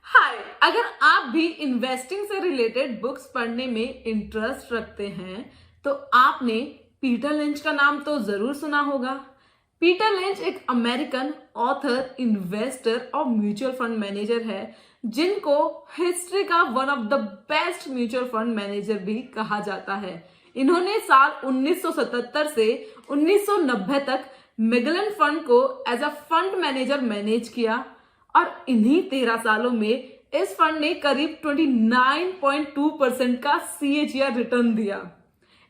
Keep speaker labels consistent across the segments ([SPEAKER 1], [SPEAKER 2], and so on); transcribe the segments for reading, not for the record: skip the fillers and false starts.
[SPEAKER 1] हाय, अगर आप भी इन्वेस्टिंग से रिलेटेड बुक्स पढ़ने में इंटरेस्ट रखते हैं तो आपने पीटर लिंच का नाम तो जरूर सुना होगा। पीटर लिंच एक अमेरिकन ऑथर, इन्वेस्टर और म्यूचुअल फंड मैनेजर है जिनको हिस्ट्री का one of the best mutual fund manager भी कहा जाता है। इन्होंने साल 1977 से 1990 तक मिगलन फंड को as a fund manager manage किया और इन्हीं 13 सालों में इस फंड ने करीब 29.2% का CAGR रिटर्न दिया।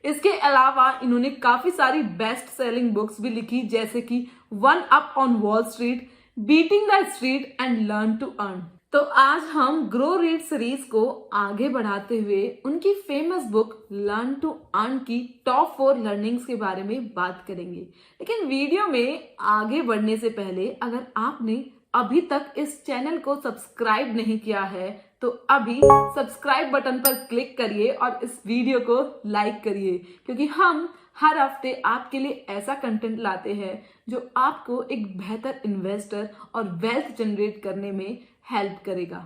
[SPEAKER 1] इसके अलावा इन्होंने काफी सारी बेस्ट सेलिंग बुक्स भी लिखी, जैसे कि one up on Wall Street, beating the street and learn to earn. तो आज हम ग्रो रीड सीरीज को आगे बढ़ाते हुए उनकी famous book learn to earn की टॉप 4 लर्निंग्स के बारे में बात करेंगे। लेकिन वीडियो में आगे बढ़ने से पहले अगर आपने अभी तक इस चैनल को सब्सक्राइब नहीं किया है तो अभी सब्सक्राइब बटन पर क्लिक करिए और इस वीडियो को लाइक करिए, क्योंकि हम हर हफ्ते आपके लिए ऐसा कंटेंट लाते हैं जो आपको एक बेहतर इन्वेस्टर और वेल्थ जनरेट करने में हेल्प करेगा।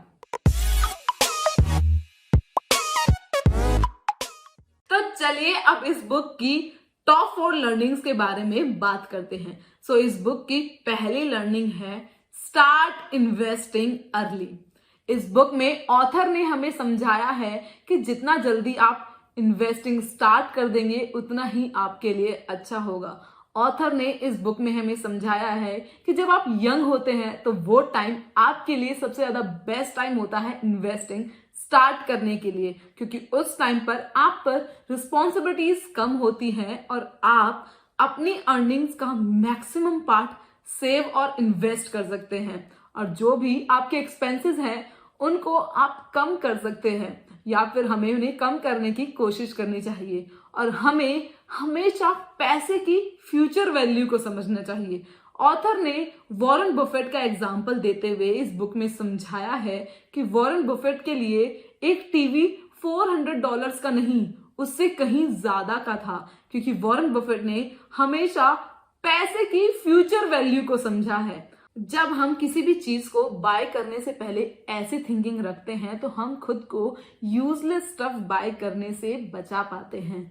[SPEAKER 1] तो चलिए अब इस बुक की टॉप 4 लर्निंग्स के बारे में बात करते हैं। इस बुक की पहली लर्निंग है स्टार्ट इन्वेस्टिंग अर्ली। इस बुक में ऑथर ने हमें समझाया है कि जितना जल्दी आप इन्वेस्टिंग स्टार्ट कर देंगे उतना ही आपके लिए अच्छा होगा। ऑथर ने इस बुक में हमें समझाया है कि जब आप यंग होते हैं तो वो टाइम आपके लिए सबसे ज्यादा बेस्ट टाइम होता है इन्वेस्टिंग स्टार्ट करने के लिए, क्योंकि उस टाइम पर आप पर रिस्पॉन्सिबिलिटीज कम होती हैं और आप अपनी अर्निंग्स का मैक्सिमम पार्ट सेव और इन्वेस्ट कर सकते हैं और जो भी आपके एक्सपेंसेस हैं उनको आप कम कर सकते हैं या फिर हमें उन्हें कम करने की कोशिश करनी चाहिए। और हमें हमेशा पैसे की फ्यूचर वैल्यू को समझना चाहिए। ऑथर ने वॉरेन बफेट का एग्जाम्पल देते हुए इस बुक में समझाया है कि वॉरेन बफेट के लिए एक टीवी $400 का नहीं, उससे कहीं ज्यादा का था, क्योंकि वॉरेन बफेट ने हमेशा पैसे की फ्यूचर वैल्यू को समझा है। जब हम किसी भी चीज को बाय करने से पहले ऐसी थिंकिंग रखते हैं तो हम खुद को यूजलेस स्टफ बाय करने से बचा पाते हैं।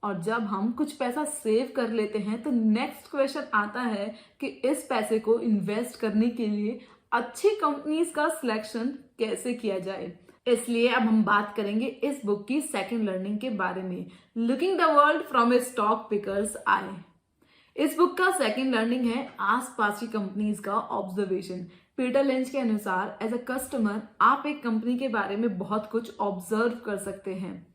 [SPEAKER 1] और जब हम कुछ पैसा सेव कर लेते हैं तो नेक्स्ट क्वेश्चन आता है कि इस पैसे को इन्वेस्ट करने के लिए अच्छी कंपनीज का सिलेक्शन कैसे किया जाए। इसलिए अब हम बात करेंगे इस बुक की सेकंड लर्निंग के बारे में, looking the world from a stock pickers eye. इस बुक का सेकंड लर्निंग है आसपास की कंपनीज का ऑब्जर्वेशन। पीटर लिंच के अनुसार एज अ कस्टमर आप एक कंपनी के बारे में बहुत कुछ ऑब्जर्व कर सकते हैं।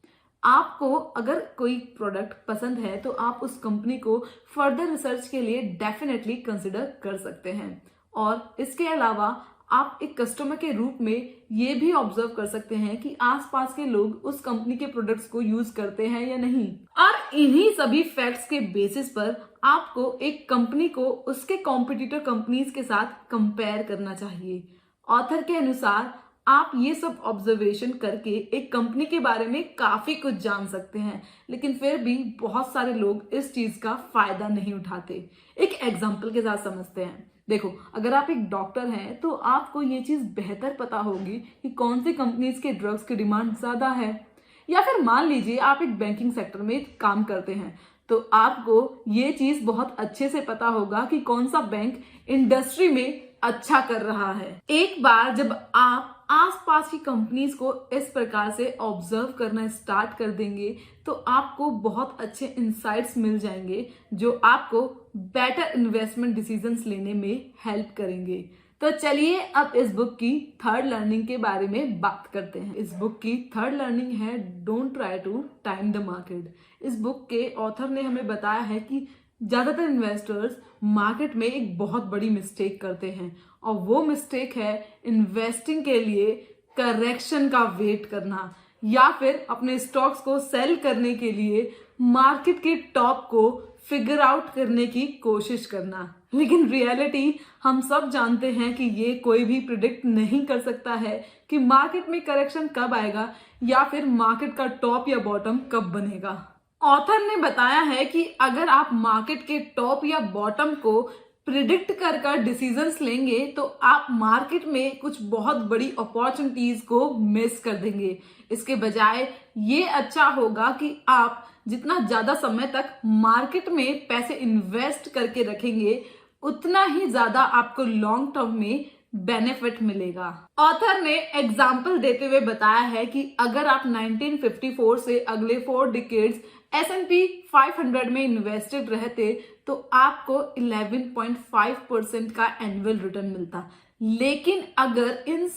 [SPEAKER 1] आपको अगर कोई प्रोडक्ट पसंद है तो आप उस कंपनी को फर्दर रिसर्च के लिए डेफिनेटली कंसिडर कर सकते हैं। और इसके अलावा आप एक कस्टमर के रूप में ये भी ऑब्जर्व कर सकते हैं कि आसपास के लोग उस कंपनी के प्रोडक्ट्स को यूज करते हैं या नहीं। और इन्हीं सभी फैक्ट्स के बेसिस पर आपको एक कंपनी को उसके कॉम्पिटिटर कंपनीज के साथ कंपेयर करना चाहिए। ऑथर के अनुसार आप ये सब ऑब्जर्वेशन करके एक कंपनी के बारे में काफी कुछ जान सकते हैं, लेकिन फिर भी बहुत सारे लोग इस चीज का फायदा नहीं उठाते। एक एग्जाम्पल के साथ समझते हैं। देखो, अगर आप एक डॉक्टर हैं तो आपको ये चीज बेहतर पता होगी कि कौन सी कंपनीज के ड्रग्स की डिमांड ज्यादा है। या फिर मान लीजिए आप एक बैंकिंग सेक्टर में काम करते हैं तो आपको ये चीज बहुत अच्छे से पता होगा कि कौन सा बैंक इंडस्ट्री में अच्छा कर रहा है। एक बार जब आप आसपास की कंपनीज को इस प्रकार से ऑब्जर्व करना स्टार्ट कर देंगे तो आपको बहुत अच्छे इंसाइट्स मिल जाएंगे जो आपको बेटर इन्वेस्टमेंट डिसीजंस लेने में हेल्प करेंगे। तो चलिए अब इस बुक की थर्ड लर्निंग के बारे में बात करते हैं। इस बुक की थर्ड लर्निंग है don't try to time the market. इस बुक के ऑथर ने हमें बताया है कि ज्यादातर इन्वेस्टर्स मार्केट में एक बहुत बड़ी मिस्टेक करते हैं और वो मिस्टेक है इन्वेस्टिंग के लिए करेक्शन का वेट करना या फिर अपने स्टॉक्स को सेल करने के लिए मार्केट के टॉप को फिगर आउट करने की कोशिश करना। लेकिन रियलिटी हम सब जानते हैं कि ये कोई भी प्रिडिक्ट नहीं कर सकता है कि मार्केट में करेक्शन कब आएगा या फिर मार्केट का टॉप या बॉटम कब बनेगा। ऑथर ने बताया है कि अगर आप मार्केट के टॉप या बॉटम को प्रिडिक्ट कर डिसीजंस लेंगे तो आप मार्केट में कुछ बहुत बड़ी अपॉर्चुनिटीज को मिस कर देंगे। इसके बजाय ये अच्छा होगा कि आप जितना ज्यादा समय तक मार्केट में पैसे इन्वेस्ट करके रखेंगे उतना ही ज्यादा आपको लॉन्ग टर्म में बेनिफिट मिलेगा। ऑथर ने एग्जाम्पल देते हुए बताया है कि अगर आप 1954 से अगले 4 डिकेड्स S&P 500 में इन्वेस्टेड रहते तो आपको 11.5% का एनुअल रिटर्न मिलता। लेकिन अगर इन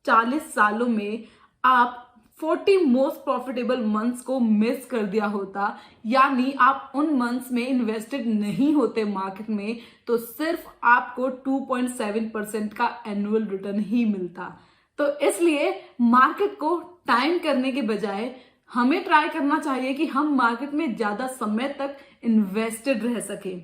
[SPEAKER 1] 40 सालों में आप 40 मोस्ट प्रॉफिटेबल मंथ्स को मिस कर दिया होता, यानी आप उन मंथ्स में इन्वेस्टेड नहीं होते मार्केट में, तो सिर्फ आपको 2.7% का एनुअल रिटर्न ही मिलता। तो इसलिए मार्केट को टाइम करने के बजाय हमें ट्राई करना चाहिए कि हम मार्केट में ज्यादा समय तक इन्वेस्टेड रह सके।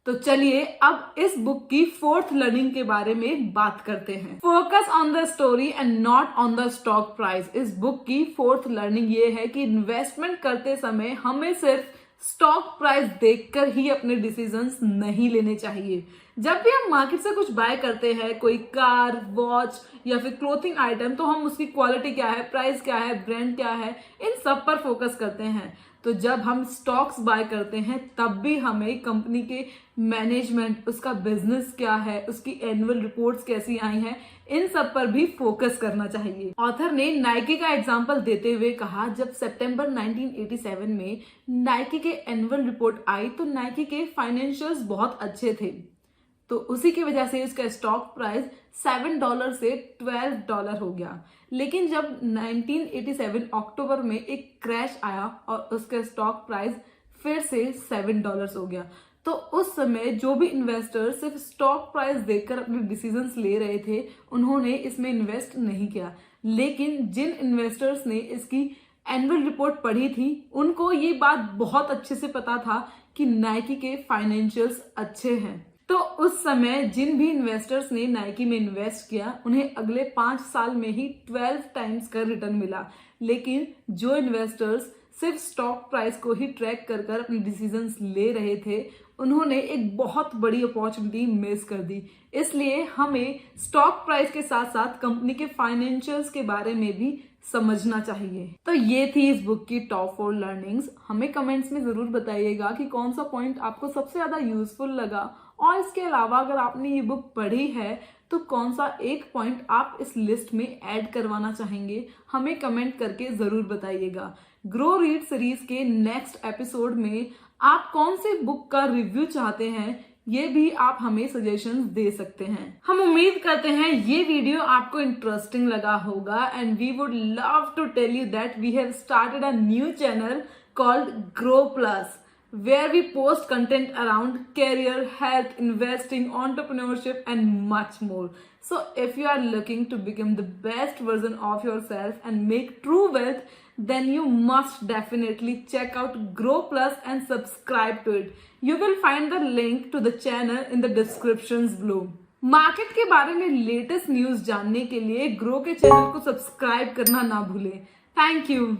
[SPEAKER 1] तो चलिए अब इस बुक की 4th लर्निंग के बारे में बात करते हैं। Focus on the story and not on the stock price. इस बुक की 4th लर्निंग ये है कि इन्वेस्टमेंट करते समय हमें सिर्फ स्टॉक प्राइस देखकर ही अपने डिसीजंस नहीं लेने चाहिए। जब भी हम मार्केट से कुछ बाय करते हैं, कोई कार, वॉच या फिर क्लोथिंग आइटम, तो हम उसकी क्वालिटी क्या है, प्राइस क्या है, ब्रांड क्या है, इन सब पर फोकस करते हैं। तो जब हम स्टॉक्स बाय करते हैं तब भी हमें कंपनी के मैनेजमेंट, उसका बिजनेस क्या है, उसकी एनुअल रिपोर्ट्स कैसी आई हैं, इन सब पर भी फोकस करना चाहिए। ऑथर ने नाइकी का एग्जांपल देते हुए कहा, जब सितंबर 1987 में नाइकी के एनुअल रिपोर्ट आई तो नाइकी के फाइनेंशियल्स बहुत अच्छे थे, तो उसी की वजह से इसका स्टॉक प्राइस $7 से $12 हो गया। लेकिन जब 1987 अक्टूबर में एक क्रैश आया और उसका स्टॉक प्राइस फिर से $7 हो गया, तो उस समय जो भी इन्वेस्टर सिर्फ स्टॉक प्राइस देखकर अपने डिसीजंस ले रहे थे, उन्होंने इसमें इन्वेस्ट नहीं किया। लेकिन जिन इन्वेस्टर्स ने इसकी एनुअल रिपोर्ट पढ़ी थी, उनको ये बात बहुत अच्छे से पता था कि नाइकी के फाइनेंशियल्स अच्छे हैं। तो उस समय जिन भी इन्वेस्टर्स ने नाइकी में इन्वेस्ट किया, उन्हें अगले 5 साल में ही 12 टाइम्स का रिटर्न मिला। लेकिन जो इन्वेस्टर्स सिर्फ स्टॉक प्राइस को ही ट्रैक कर अपने डिसीजंस ले रहे थे, उन्होंने एक बहुत बड़ी अपॉर्चुनिटी मिस कर दी। इसलिए हमें स्टॉक प्राइस के साथ साथ कंपनी के फाइनेंशियल्स के बारे में भी समझना चाहिए। तो ये थी इस बुक की टॉप 4 लर्निंग्स। हमें कमेंट्स में जरूर बताइएगा कि कौन सा पॉइंट आपको सबसे ज्यादा यूजफुल लगा, और इसके अलावा अगर आपने ये बुक पढ़ी है तो कौन सा एक पॉइंट आप इस लिस्ट में ऐड करवाना चाहेंगे, हमें कमेंट करके जरूर बताइएगा। ग्रो रीड सीरीज के नेक्स्ट एपिसोड में आप कौन से बुक का रिव्यू चाहते हैं, ये भी आप हमें सजेशंस दे सकते हैं। हम उम्मीद करते हैं ये वीडियो आपको इंटरेस्टिंग लगा होगा, and we would love to tell you that we have started a new channel called Grow Plus, where we post content around career, health, investing, entrepreneurship, and much more. So if you are looking to become the best version of yourself and make true wealth, then you must definitely check out Grow Plus and subscribe to it. You will find the link to the channel in the descriptions below. Market के बारे में latest news जानने के लिए grow के channel को subscribe करना ना भूलें। Thank you.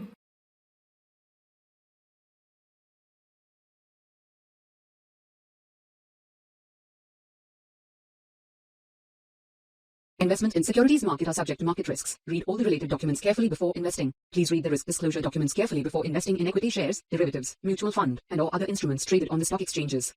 [SPEAKER 2] Investment in securities market are subject to market risks. Read all the related documents carefully before investing. Please read the risk disclosure documents carefully before investing in equity shares, derivatives, mutual fund, and or other instruments traded on the stock exchanges.